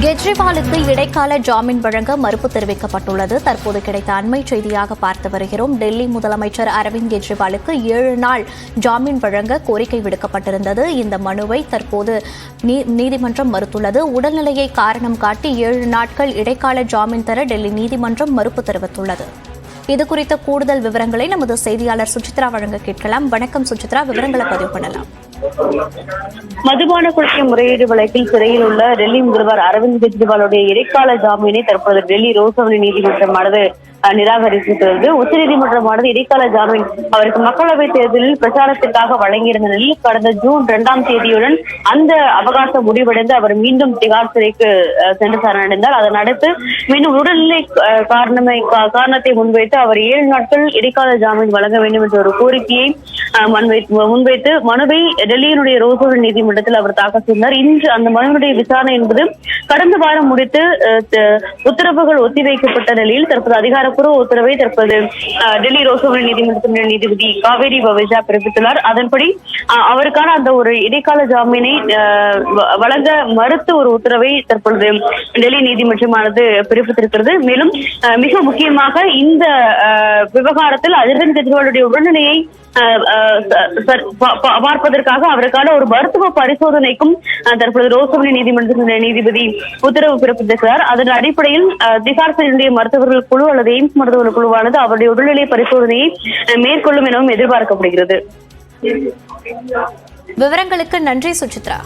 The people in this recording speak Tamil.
கெஜ்ரிவாலுக்கு இடைக்கால ஜாமீன் வழங்க மறுப்பு தெரிவிக்கப்பட்டுள்ளது. தற்போது கிடைத்த அண்மை செய்தியாக பார்த்து வருகிறோம். டெல்லி முதலமைச்சர் அரவிந்த் கெஜ்ரிவாலுக்கு 7 நாள் ஜாமீன் வழங்க கோரிக்கை விடுக்கப்பட்டிருந்தது. இந்த மனுவை தற்போது நீதிமன்றம் மறுத்துள்ளது. உடல்நிலையை காரணம் காட்டி 7 நாட்கள் இடைக்கால ஜாமீன் தர டெல்லி நீதிமன்றம் மறுப்பு தெரிவித்துள்ளது. இதுகுறித்த கூடுதல் விவரங்களை நமது செய்தியாளர் சுசித்ரா வழங்க கேட்கலாம். வணக்கம் சுசித்ரா, விவரங்களை பதிவு பண்ணலாம். மதுபான குழந்தை முறையீடு வழக்கில் சிறையில் உள்ள டெல்லி முதல்வர் அரவிந்த் கெஜ்ரிவாலுடைய இடைக்கால ஜாமீனை தற்போது டெல்லி ரோசவலி நீதிமன்றமானது நிராகரித்திருக்கிறது. உச்சநீதிமன்றமானது இடைக்கால ஜாமீன் அவருக்கு மக்களவைத் தேர்தலில் பிரச்சாரத்திற்காக வழங்கியிருந்த நிலையில் கடந்த ஜூன் 2ஆம் தேதியுடன் அந்த அவகாசம் முடிவடைந்து அவர் மீண்டும் திகார் சிறைக்கு சென்று சரணடைந்தார். அதன் அடுத்து மீண்டும் உடல்நிலை காரணத்தை முன்வைத்து அவர் 7 நாட்கள் இடைக்கால ஜாமீன் வழங்க வேண்டும் என்ற ஒரு கோரிக்கையை முன்வைத்து மனுவை டெல்லியினுடைய ரோசவலி நீதிமன்றத்தில் அவர் தாக்கல் செய்தார். இன்று அந்த மனுவினுடைய விசாரணை என்பது கடந்த வாரம் முடித்து உத்தரவுகள் ஒத்திவைக்கப்பட்ட நிலையில் தற்போது அதிகாரப்பூர்வ உத்தரவை தற்போது டெல்லி ரோசவலி நீதிமன்றத்தினுடைய நீதிபதி காவேரி பவேஜா பிறப்பித்துள்ளார். அதன்படி அவருக்கான அந்த ஒரு இடைக்கால ஜாமீனை வழங்க மறுத்து ஒரு உத்தரவை தற்பொழுது டெல்லி நீதிமன்றமானது பிறப்பித்திருக்கிறது. மேலும் மிக முக்கியமாக இந்த விவகாரத்தில் அரவிந்த் கெஜ்ரிவாலுடைய உடல்நிலையை பார்ப்பதற்காக அவருக்கான ஒரு மருத்துவ பரிசோதனைக்கும் தற்போது ரோசவலி நீதிமன்றத்தினுடைய நீதிபதி உத்தரவு பிறப்பித்திருக்கிறார். அதன் அடிப்படையில் திகார் சிறையினுடைய மருத்துவர்கள் குழு அல்லது எய்ம்ஸ் மருத்துவர்கள் குழுவானது அவருடைய உடல்நிலை பரிசோதனையை மேற்கொள்ளும் எனவும் எதிர்பார்க்கப்படுகிறது. விவரங்களுக்கு நன்றி சுசித்ரா.